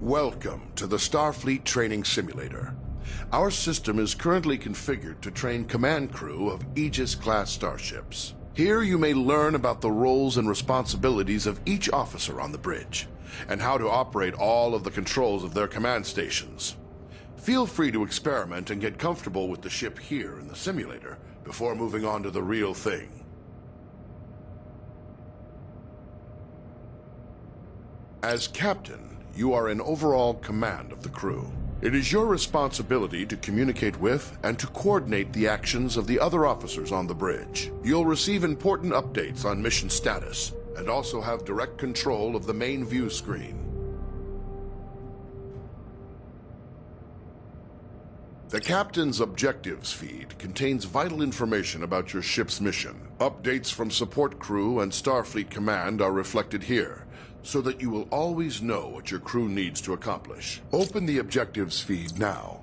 Welcome to the Starfleet Training Simulator. Our system is currently configured to train command crew of Aegis-class starships. Here you may learn about the roles and responsibilities of each officer on the bridge, and how to operate all of the controls of their command stations. Feel free to experiment and get comfortable with the ship here in the simulator before moving on to the real thing. As captain, you are in overall command of the crew. It is your responsibility to communicate with and to coordinate the actions of the other officers on the bridge. You'll receive important updates on mission status and also have direct control of the main view screen. The captain's objectives feed contains vital information about your ship's mission. Updates from support crew and Starfleet Command are reflected here, so that you will always know what your crew needs to accomplish. Open the objectives feed now.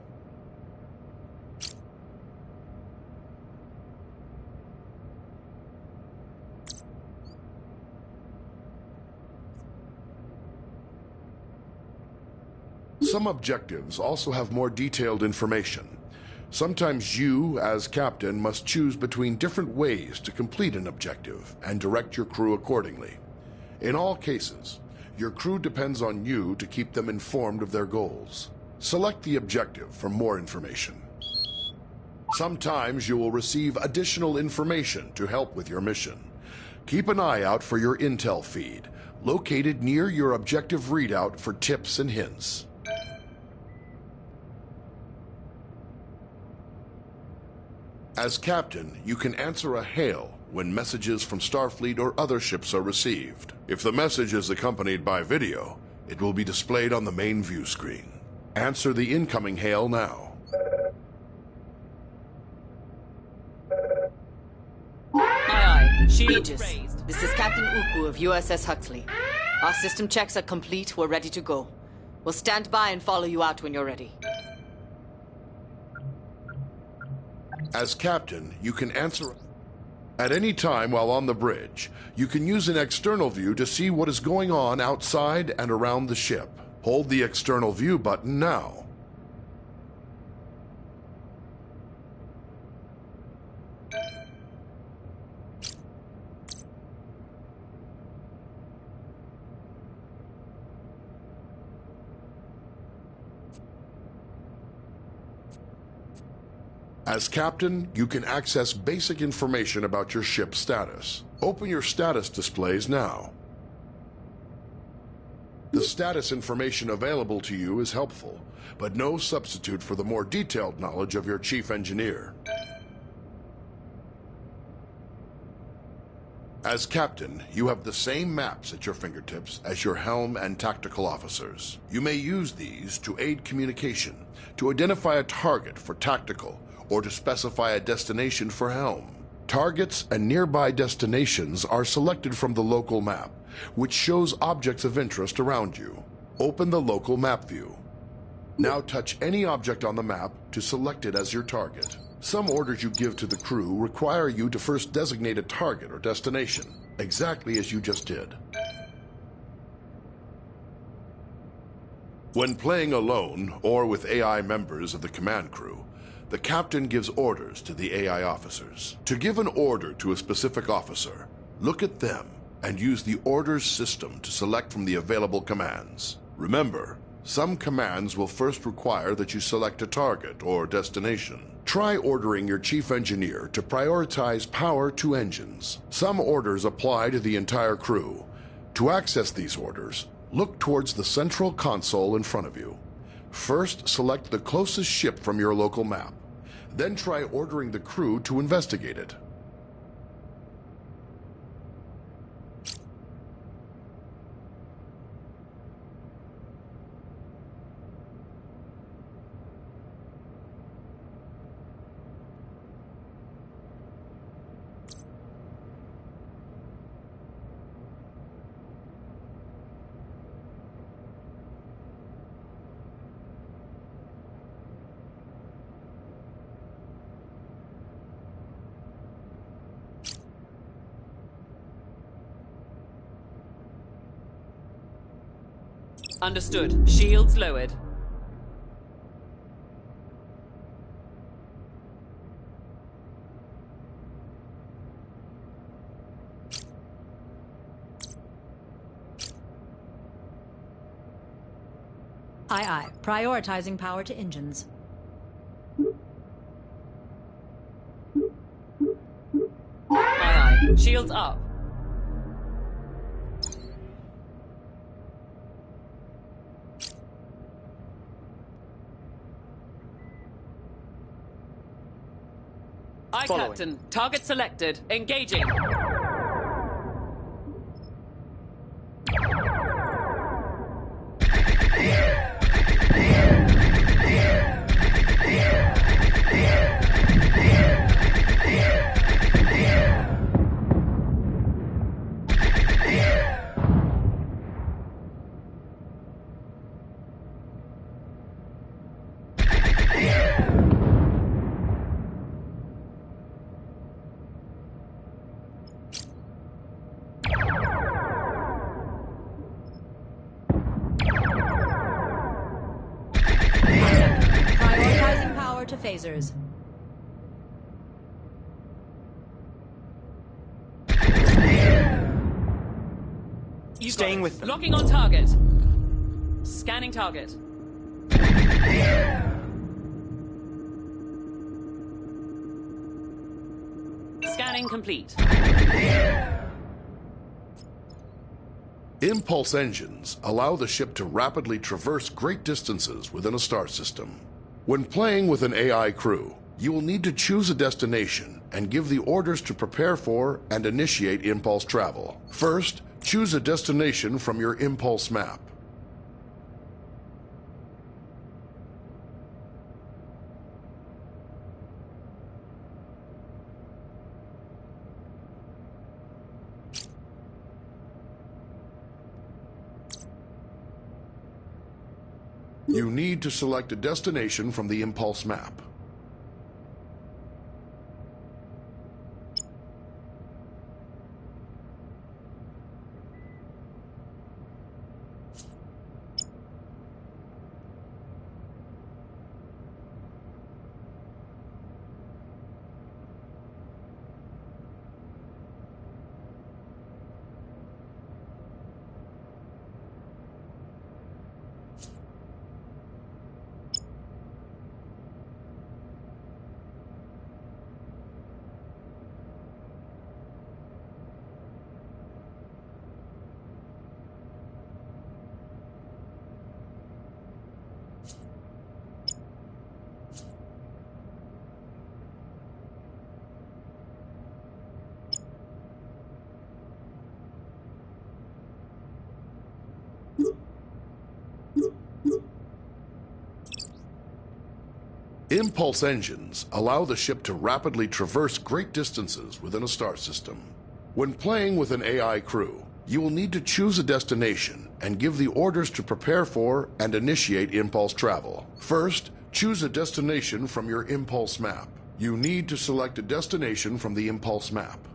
Some objectives also have more detailed information. Sometimes you, as captain, must choose between different ways to complete an objective and direct your crew accordingly. In all cases, your crew depends on you to keep them informed of their goals. Select the objective for more information. Sometimes you will receive additional information to help with your mission. Keep an eye out for your intel feed, located near your objective readout for tips and hints. As captain, you can answer a hail when messages from Starfleet or other ships are received. If the message is accompanied by video, it will be displayed on the main view screen. Answer the incoming hail now. Aye, Aegis. This is Captain Uku of USS Huxley. Our system checks are complete. We're ready to go. We'll stand by and follow you out when you're ready. As captain, you can answer at any time while on the bridge. You can use an external view to see what is going on outside and around the ship. Hold the external view button now. As captain, you can access basic information about your ship's status. Open your status displays now. The status information available to you is helpful, but no substitute for the more detailed knowledge of your chief engineer. As captain, you have the same maps at your fingertips as your helm and tactical officers. You may use these to aid communication, to identify a target for tactical, or to specify a destination for helm. Targets and nearby destinations are selected from the local map, which shows objects of interest around you. Open the local map view. Now touch any object on the map to select it as your target. Some orders you give to the crew require you to first designate a target or destination, exactly as you just did. When playing alone or with AI members of the command crew, the captain gives orders to the AI officers. To give an order to a specific officer, look at them and use the orders system to select from the available commands. Remember, some commands will first require that you select a target or destination. Try ordering your chief engineer to prioritize power to engines. Some orders apply to the entire crew. To access these orders, look towards the central console in front of you. First, select the closest ship from your local map. Then try ordering the crew to investigate it. Understood. Shields lowered. Aye, aye. Prioritizing power to engines. Aye, aye. Shields up. Aye, Following. Captain. Target selected. Engaging. Prioritizing power to phasers. Staying with them. Locking on target. Scanning target. Scanning complete. Impulse engines allow the ship to rapidly traverse great distances within a star system. When playing with an AI crew, you will need to choose a destination and give the orders to prepare for and initiate impulse travel. First, choose a destination from your impulse map. You need to select a destination from the impulse map. Impulse engines allow the ship to rapidly traverse great distances within a star system. When playing with an AI crew, you will need to choose a destination and give the orders to prepare for and initiate impulse travel. First, choose a destination from your impulse map. You need to select a destination from the impulse map.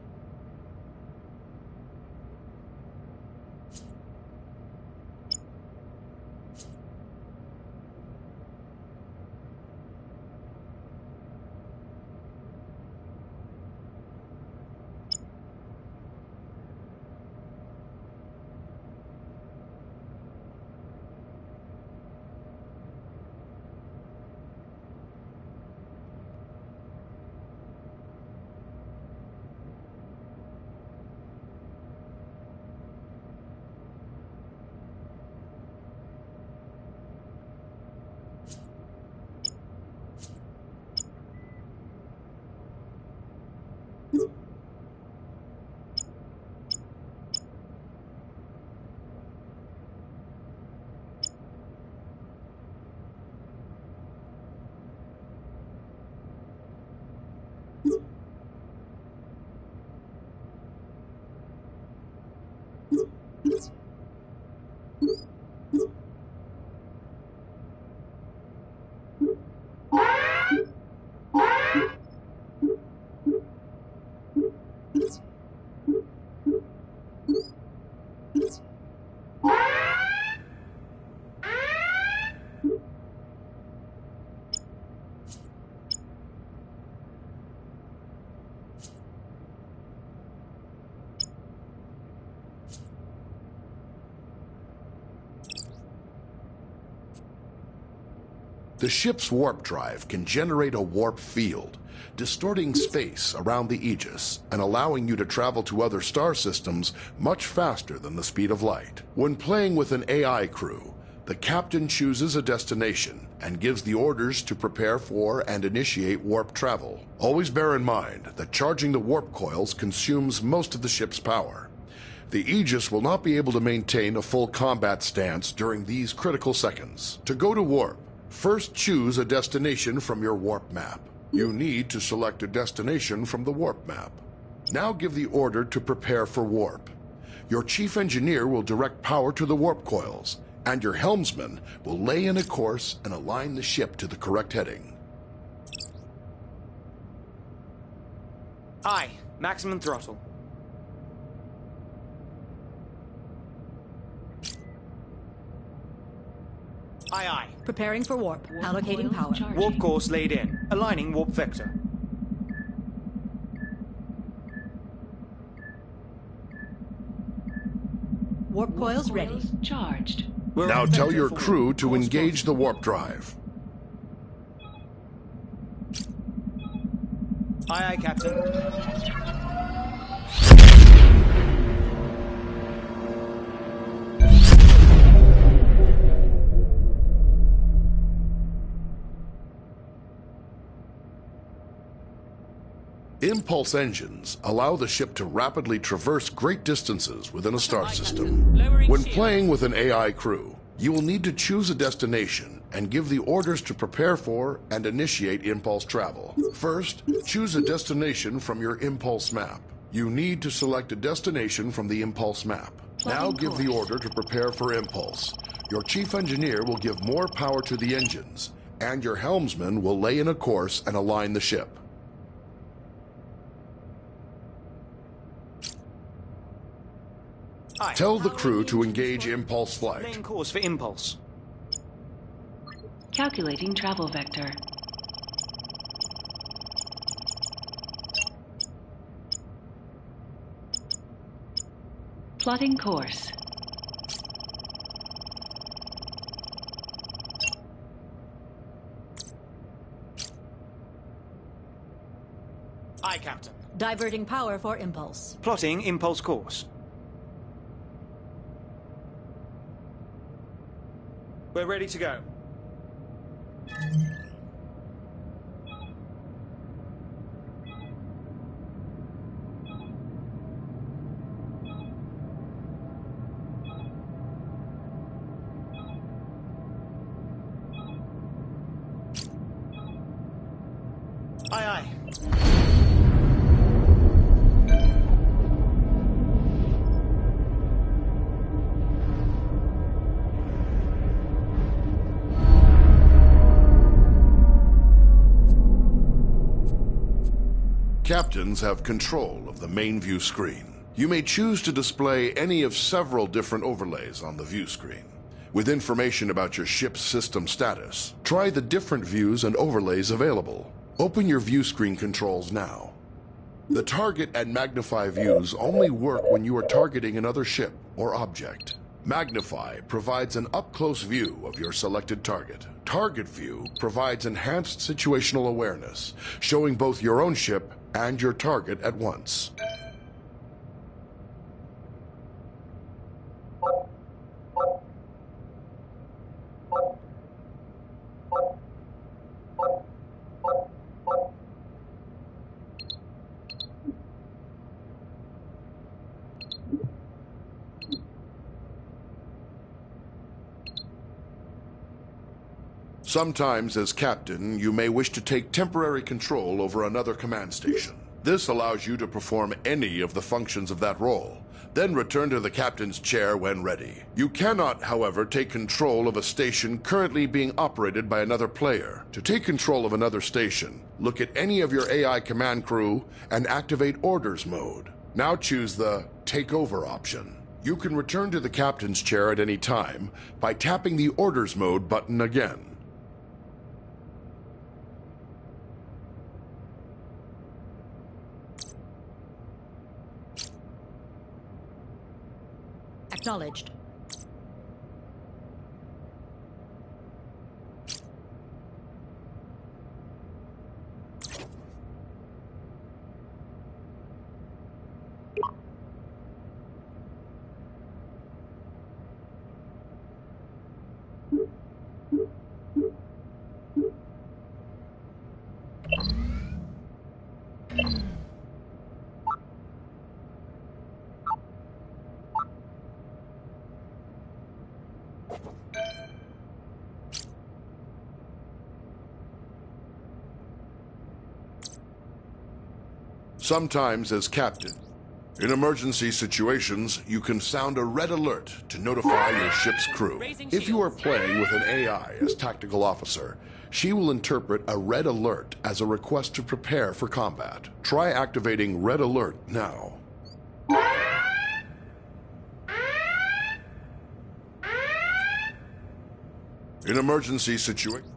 The ship's warp drive can generate a warp field, distorting space around the Aegis and allowing you to travel to other star systems much faster than the speed of light. When playing with an AI crew, the captain chooses a destination and gives the orders to prepare for and initiate warp travel. Always bear in mind that charging the warp coils consumes most of the ship's power. The Aegis will not be able to maintain a full combat stance during these critical seconds. To go to warp, first choose a destination from your warp map. You need to select a destination from the warp map. Now give the order to prepare for warp. Your chief engineer will direct power to the warp coils, and your helmsman will lay in a course and align the ship to the correct heading. Aye. Maximum throttle. Aye, aye. Preparing for warp. Allocating power. Warp course laid in. Aligning warp vector. Warp coils ready. Charged. Now tell your crew to engage the warp drive. Aye, aye, Captain. Impulse engines allow the ship to rapidly traverse great distances within a star system. When playing with an AI crew, you will need to choose a destination and give the orders to prepare for and initiate impulse travel. First, choose a destination from your impulse map. You need to select a destination from the impulse map. Now give the order to prepare for impulse. Your chief engineer will give more power to the engines, and your helmsman will lay in a course and align the ship. Aye. Tell the crew to engage impulse flight. Laying course for impulse. Calculating travel vector. Plotting course. Aye, Captain. Diverting power for impulse. Plotting impulse course. We're ready to go. Aye, aye. Captains have control of the main view screen. You may choose to display any of several different overlays on the view screen. With information about your ship's system status, try the different views and overlays available. Open your view screen controls now. The target and magnify views only work when you are targeting another ship or object. Magnify provides an up-close view of your selected target. Target view provides enhanced situational awareness, showing both your own ship and your target at once. Sometimes, as captain, you may wish to take temporary control over another command station. This allows you to perform any of the functions of that role, then return to the captain's chair when ready. You cannot, however, take control of a station currently being operated by another player. To take control of another station, look at any of your AI command crew and activate Orders mode. Now choose the Take Over option. You can return to the captain's chair at any time by tapping the Orders mode button again. Acknowledged. Sometimes as captain, in emergency situations, you can sound a red alert to notify your ship's crew. If you are playing with an AI as tactical officer, she will interpret a red alert as a request to prepare for combat. Try activating red alert now. In emergency situations,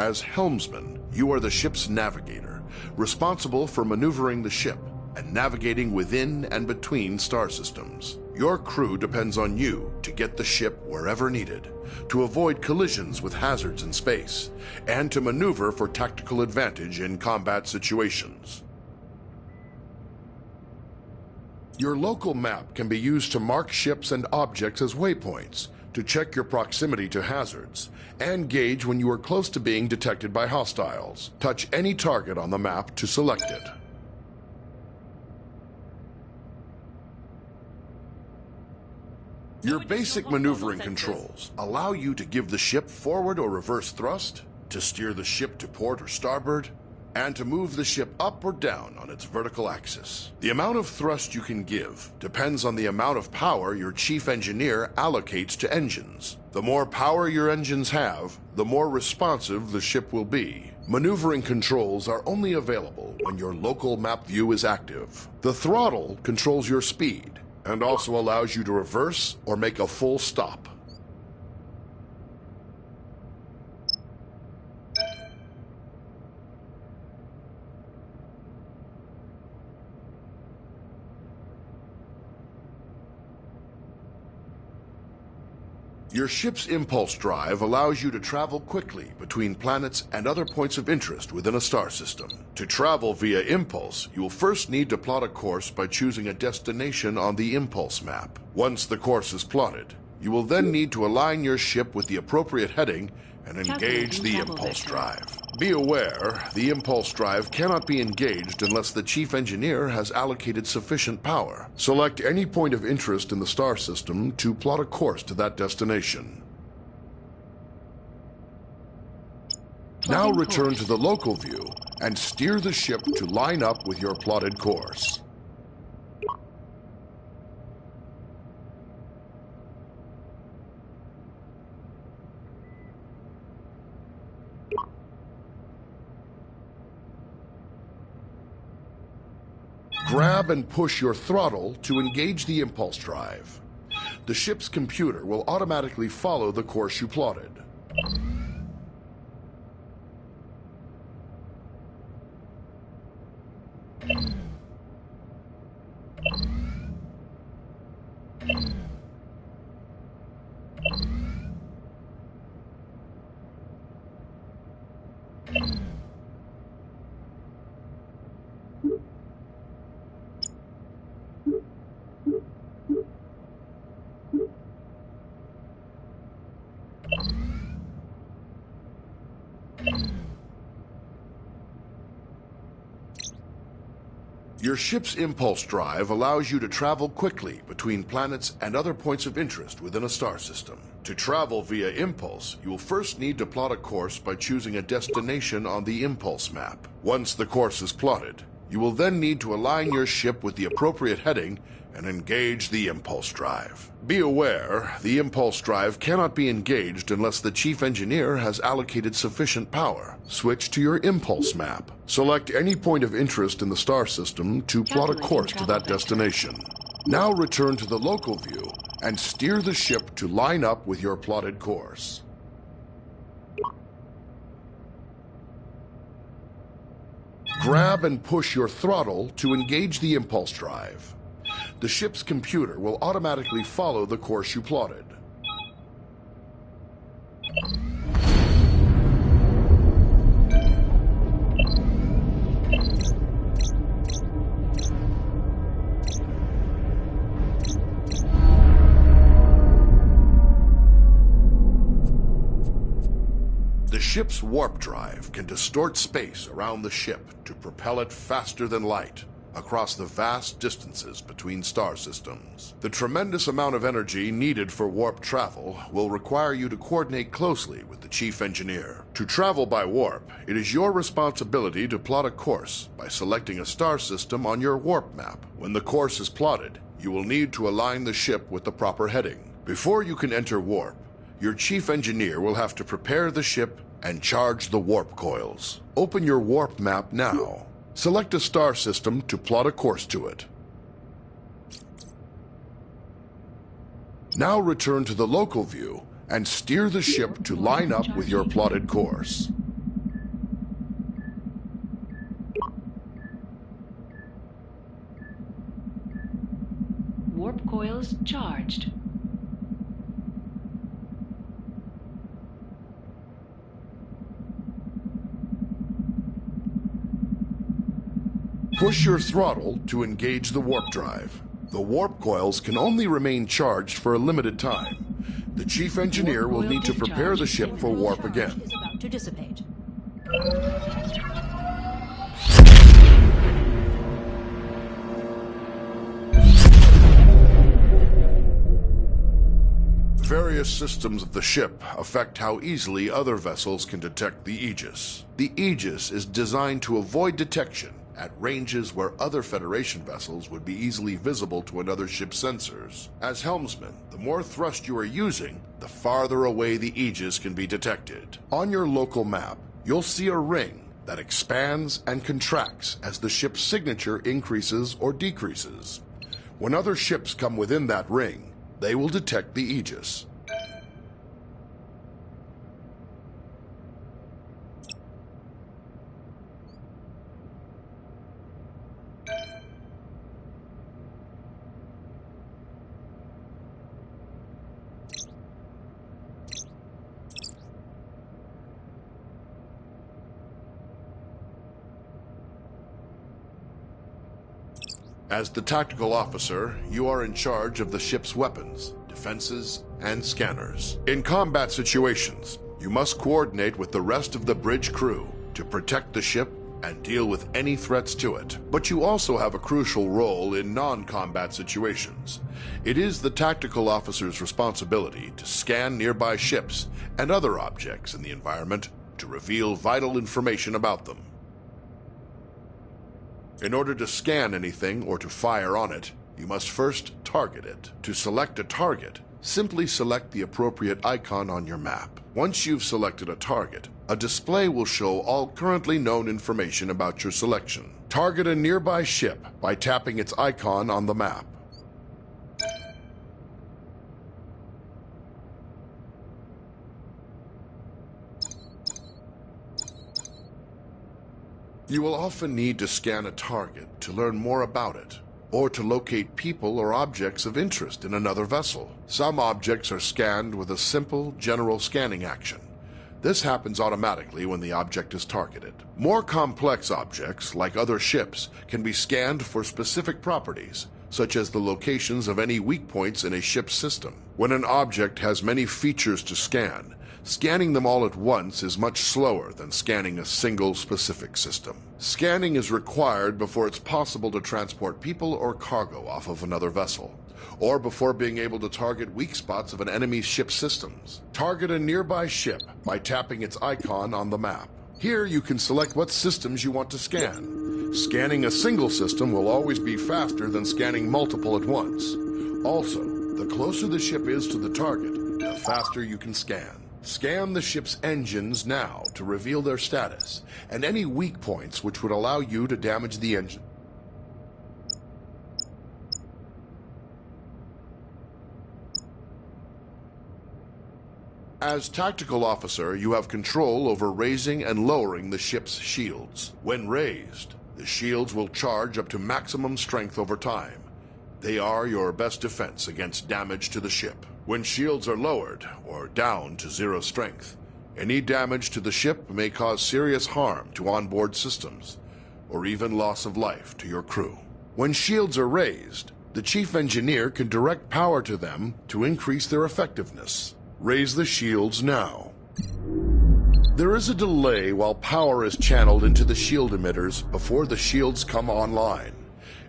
as helmsman, you are the ship's navigator, responsible for maneuvering the ship and navigating within and between star systems. Your crew depends on you to get the ship wherever needed, to avoid collisions with hazards in space, and to maneuver for tactical advantage in combat situations. Your local map can be used to mark ships and objects as waypoints, to check your proximity to hazards, and gauge when you are close to being detected by hostiles. Touch any target on the map to select it. Your basic maneuvering controls allow you to give the ship forward or reverse thrust, to steer the ship to port or starboard, and to move the ship up or down on its vertical axis. The amount of thrust you can give depends on the amount of power your chief engineer allocates to engines. The more power your engines have, the more responsive the ship will be. Maneuvering controls are only available when your local map view is active. The throttle controls your speed and also allows you to reverse or make a full stop. Your ship's impulse drive allows you to travel quickly between planets and other points of interest within a star system. To travel via impulse, you will first need to plot a course by choosing a destination on the impulse map. Once the course is plotted, you will then need to align your ship with the appropriate heading and engage the impulse drive. Be aware, the impulse drive cannot be engaged unless the chief engineer has allocated sufficient power. Select any point of interest in the star system to plot a course to that destination. Now return to the local view and steer the ship to line up with your plotted course. Grab and push your throttle to engage the impulse drive. The ship's computer will automatically follow the course you plotted. Your ship's impulse drive allows you to travel quickly between planets and other points of interest within a star system. To travel via impulse, you will first need to plot a course by choosing a destination on the impulse map. Once the course is plotted, you will then need to align your ship with the appropriate heading and engage the impulse drive. Be aware, the impulse drive cannot be engaged unless the chief engineer has allocated sufficient power. Switch to your impulse map. Select any point of interest in the star system to plot a course to that destination. Now return to the local view and steer the ship to line up with your plotted course. Grab and push your throttle to engage the impulse drive. The ship's computer will automatically follow the course you plotted. ship's warp drive can distort space around the ship to propel it faster than light across the vast distances between star systems. The tremendous amount of energy needed for warp travel will require you to coordinate closely with the chief engineer. To travel by warp, it is your responsibility to plot a course by selecting a star system on your warp map. When the course is plotted, you will need to align the ship with the proper heading. Before you can enter warp, your chief engineer will have to prepare the ship and charge the warp coils. Open your warp map now. Select a star system to plot a course to it. Now return to the local view and steer the ship to line up with your plotted course. Warp coils charged. Push your throttle to engage the warp drive. The warp coils can only remain charged for a limited time. The chief engineer will need to prepare the ship for warp again. Is about to dissipate. Various systems of the ship affect how easily other vessels can detect the Aegis. The Aegis is designed to avoid detection at ranges where other Federation vessels would be easily visible to another ship's sensors. As helmsman, the more thrust you are using, the farther away the Aegis can be detected. On your local map, you'll see a ring that expands and contracts as the ship's signature increases or decreases. When other ships come within that ring, they will detect the Aegis. As the tactical officer, you are in charge of the ship's weapons, defenses, and scanners. In combat situations, you must coordinate with the rest of the bridge crew to protect the ship and deal with any threats to it. But you also have a crucial role in non-combat situations. It is the tactical officer's responsibility to scan nearby ships and other objects in the environment to reveal vital information about them. In order to scan anything or to fire on it, you must first target it. To select a target, simply select the appropriate icon on your map. Once you've selected a target, a display will show all currently known information about your selection. Target a nearby ship by tapping its icon on the map. You will often need to scan a target to learn more about it, or to locate people or objects of interest in another vessel. Some objects are scanned with a simple, general scanning action. This happens automatically when the object is targeted. More complex objects, like other ships, can be scanned for specific properties, such as the locations of any weak points in a ship's system. When an object has many features to scan, scanning them all at once is much slower than scanning a single specific system. Scanning is required before it's possible to transport people or cargo off of another vessel, or before being able to target weak spots of an enemy's ship systems. Target a nearby ship by tapping its icon on the map. Here you can select what systems you want to scan. Scanning a single system will always be faster than scanning multiple at once. Also, the closer the ship is to the target, the faster you can scan. Scan the ship's engines now to reveal their status, and any weak points which would allow you to damage the engine. As tactical officer, you have control over raising and lowering the ship's shields. When raised, the shields will charge up to maximum strength over time. They are your best defense against damage to the ship. When shields are lowered, or down to 0 strength, any damage to the ship may cause serious harm to onboard systems, or even loss of life to your crew. When shields are raised, the chief engineer can direct power to them to increase their effectiveness. Raise the shields now. There is a delay while power is channeled into the shield emitters before the shields come online.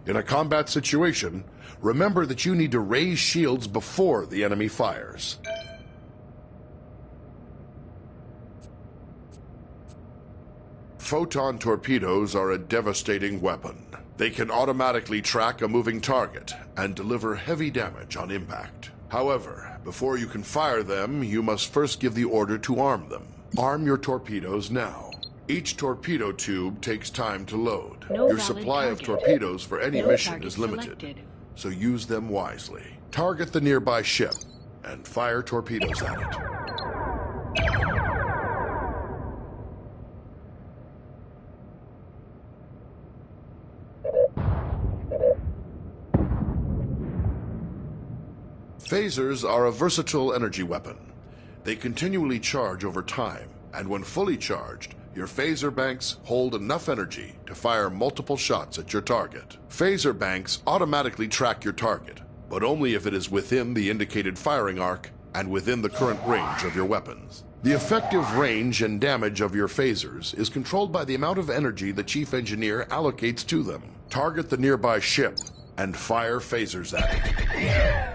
In a combat situation, remember that you need to raise shields before the enemy fires. Photon torpedoes are a devastating weapon. They can automatically track a moving target and deliver heavy damage on impact. However, before you can fire them, you must first give the order to arm them. Arm your torpedoes now. Each torpedo tube takes time to load. No Your valid supply of target. torpedoes for any No mission target is limited, selected. so use them wisely. Target the nearby ship and fire torpedoes at it. Phasers are a versatile energy weapon. They continually charge over time, and when fully charged, your phaser banks hold enough energy to fire multiple shots at your target. Phaser banks automatically track your target, but only if it is within the indicated firing arc and within the current range of your weapons. The effective range and damage of your phasers is controlled by the amount of energy the chief engineer allocates to them. Target the nearby ship and fire phasers at it.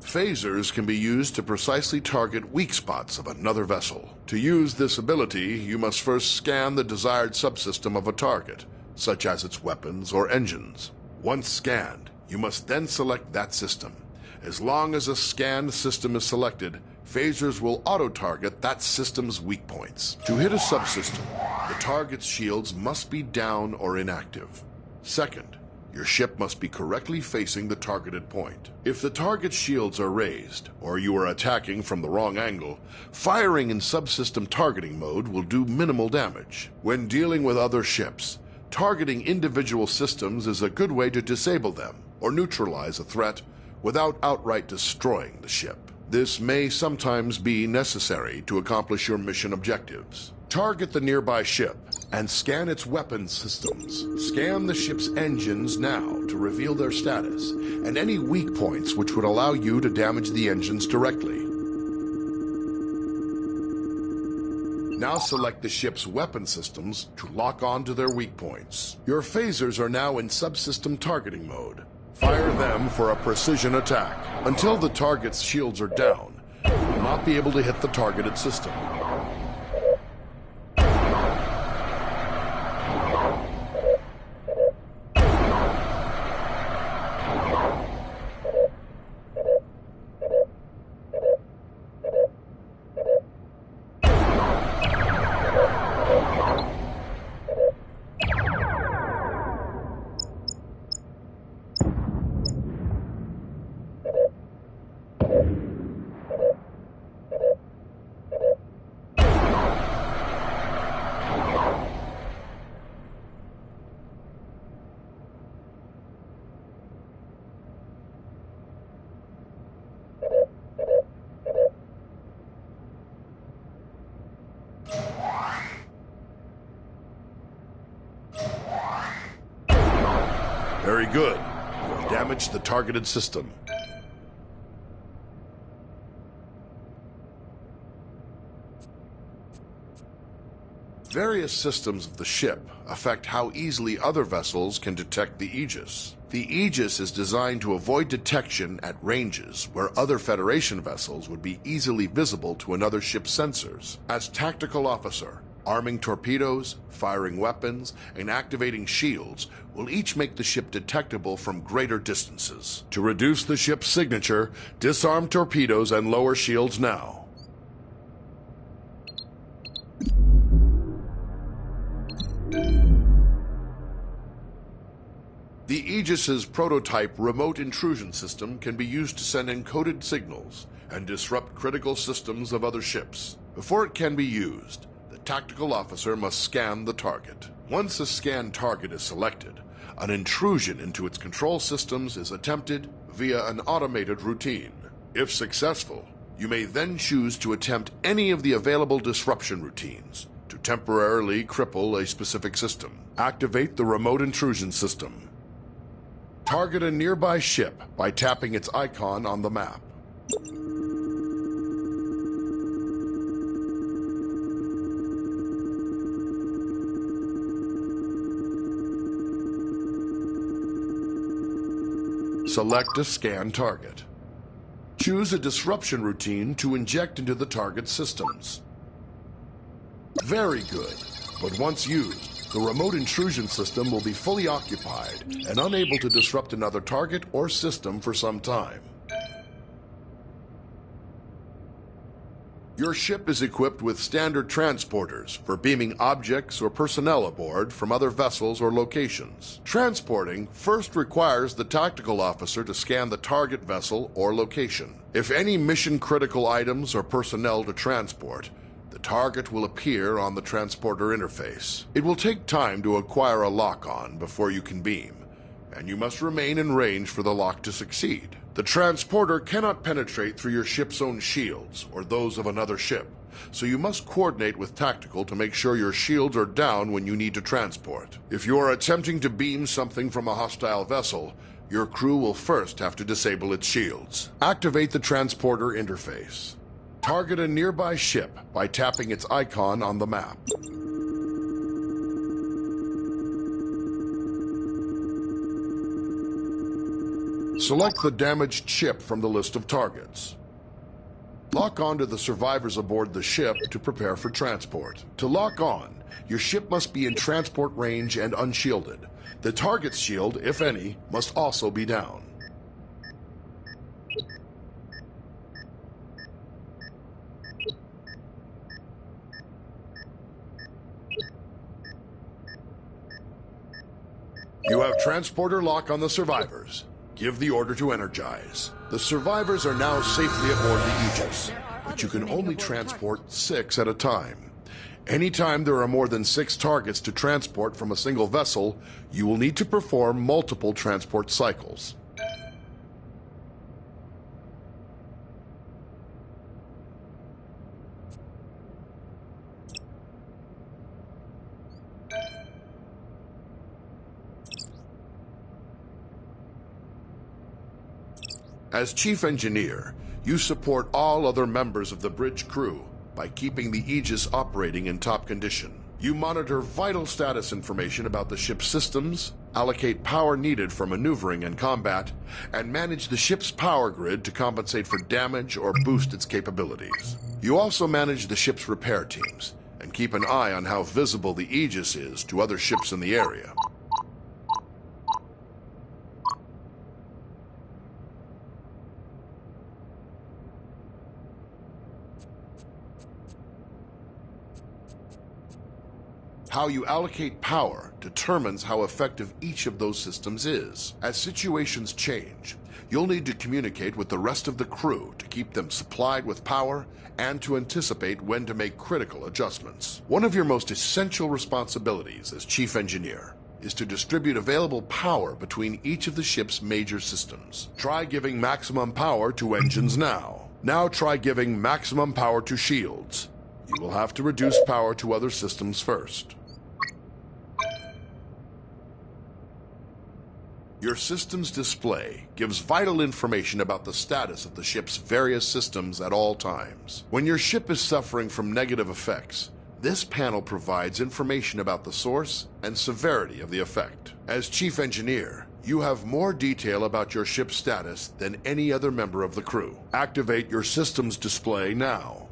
Phasers can be used to precisely target weak spots of another vessel. To use this ability, you must first scan the desired subsystem of a target, such as its weapons or engines. Once scanned, you must then select that system. As long as a scanned system is selected, phasers will auto-target that system's weak points. To hit a subsystem, the target's shields must be down or inactive. Second, your ship must be correctly facing the targeted point. If the target's shields are raised, or you are attacking from the wrong angle, firing in subsystem targeting mode will do minimal damage. When dealing with other ships, targeting individual systems is a good way to disable them or neutralize a threat without outright destroying the ship. This may sometimes be necessary to accomplish your mission objectives. Target the nearby ship and scan its weapons systems. Scan the ship's engines now to reveal their status and any weak points which would allow you to damage the engines directly. Now select the ship's weapon systems to lock on to their weak points. Your phasers are now in subsystem targeting mode. Fire them for a precision attack. Until the target's shields are down, you will not be able to hit the targeted system. Very good. You have damaged the targeted system. Various systems of the ship affect how easily other vessels can detect the Aegis. The Aegis is designed to avoid detection at ranges where other Federation vessels would be easily visible to another ship's sensors. As tactical officer, arming torpedoes, firing weapons, and activating shields will each make the ship detectable from greater distances. To reduce the ship's signature, disarm torpedoes and lower shields now. The Aegis's prototype remote intrusion system can be used to send encoded signals and disrupt critical systems of other ships. Before it can be used, the tactical officer must scan the target. Once a scanned target is selected, an intrusion into its control systems is attempted via an automated routine. If successful, You may then choose to attempt any of the available disruption routines to temporarily cripple a specific system. Activate the remote intrusion system. Target a nearby ship by tapping its icon on the map. Select a scan target. Choose a disruption routine to inject into the target's systems. Very good, but once used, the remote intrusion system will be fully occupied and unable to disrupt another target or system for some time. Your ship is equipped with standard transporters for beaming objects or personnel aboard from other vessels or locations. Transporting first requires the tactical officer to scan the target vessel or location. If any mission-critical items or personnel to transport, the target will appear on the transporter interface. It will take time to acquire a lock-on before you can beam, and you must remain in range for the lock to succeed. The transporter cannot penetrate through your ship's own shields or those of another ship, so you must coordinate with tactical to make sure your shields are down when you need to transport. If you are attempting to beam something from a hostile vessel, your crew will first have to disable its shields. Activate the transporter interface. Target a nearby ship by tapping its icon on the map. Select the damaged ship from the list of targets. Lock on to the survivors aboard the ship to prepare for transport. To lock on, your ship must be in transport range and unshielded. The target's shield, if any, must also be down. You have transporter lock on the survivors. Give the order to energize. The survivors are now safely aboard the Aegis, but you can only transport 6 at a time. Anytime there are more than 6 targets to transport from a single vessel, you will need to perform multiple transport cycles. As Chief Engineer, you support all other members of the bridge crew by keeping the Aegis operating in top condition. You monitor vital status information about the ship's systems, allocate power needed for maneuvering and combat, and manage the ship's power grid to compensate for damage or boost its capabilities. You also manage the ship's repair teams and keep an eye on how visible the Aegis is to other ships in the area. How you allocate power determines how effective each of those systems is. As situations change, you'll need to communicate with the rest of the crew to keep them supplied with power and to anticipate when to make critical adjustments. One of your most essential responsibilities as Chief Engineer is to distribute available power between each of the ship's major systems. Try giving maximum power to engines now. Now try giving maximum power to shields. You will have to reduce power to other systems first. Your system's display gives vital information about the status of the ship's various systems at all times. When your ship is suffering from negative effects, this panel provides information about the source and severity of the effect. As Chief Engineer, you have more detail about your ship's status than any other member of the crew. Activate your system's display now.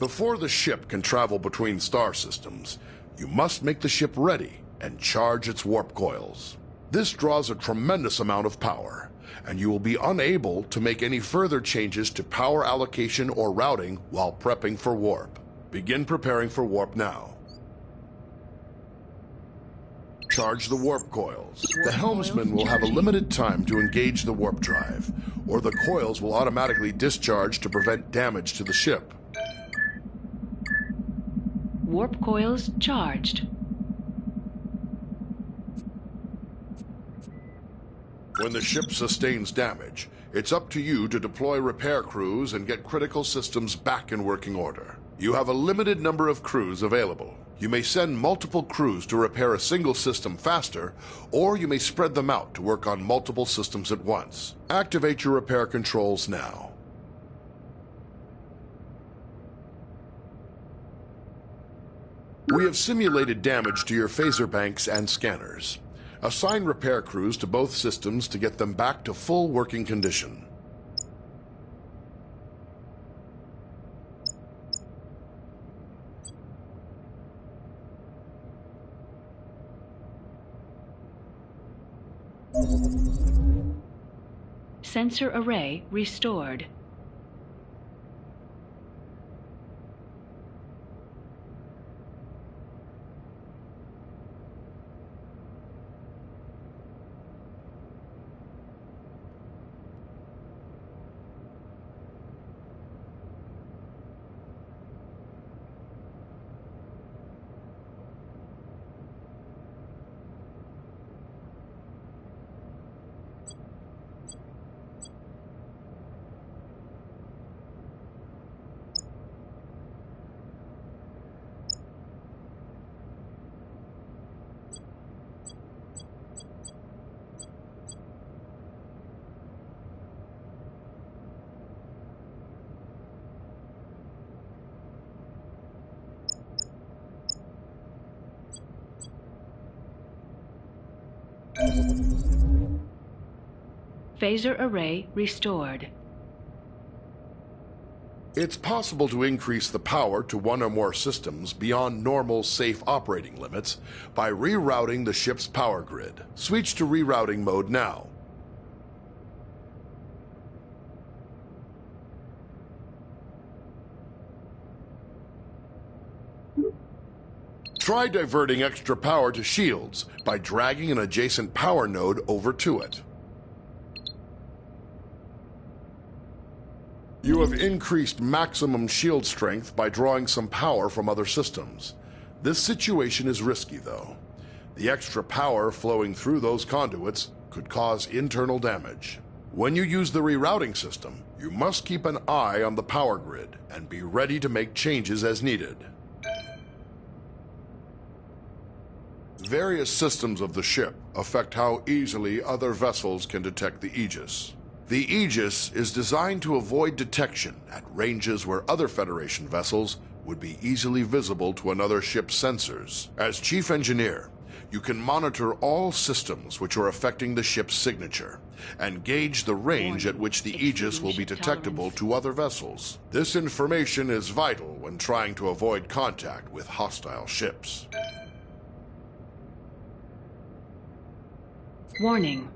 Before the ship can travel between star systems, you must make the ship ready and charge its warp coils. This draws a tremendous amount of power, and you will be unable to make any further changes to power allocation or routing while prepping for warp. Begin preparing for warp now. Charge the warp coils. The helmsman will have a limited time to engage the warp drive, or the coils will automatically discharge to prevent damage to the ship. Warp coils charged. When the ship sustains damage, it's up to you to deploy repair crews and get critical systems back in working order. You have a limited number of crews available. You may send multiple crews to repair a single system faster, or you may spread them out to work on multiple systems at once. Activate your repair controls now. We have simulated damage to your phaser banks and scanners. Assign repair crews to both systems to get them back to full working condition. Sensor array restored. Phaser array restored. It's possible to increase the power to one or more systems beyond normal safe operating limits by rerouting the ship's power grid. Switch to rerouting mode now. Try diverting extra power to shields by dragging an adjacent power node over to it. You have increased maximum shield strength by drawing some power from other systems. This situation is risky, though. The extra power flowing through those conduits could cause internal damage. When you use the rerouting system, you must keep an eye on the power grid and be ready to make changes as needed. Various systems of the ship affect how easily other vessels can detect the Aegis. The Aegis is designed to avoid detection at ranges where other Federation vessels would be easily visible to another ship's sensors. As Chief Engineer, you can monitor all systems which are affecting the ship's signature and gauge the range at which the Aegis will be detectable to other vessels. This information is vital when trying to avoid contact with hostile ships. Warning.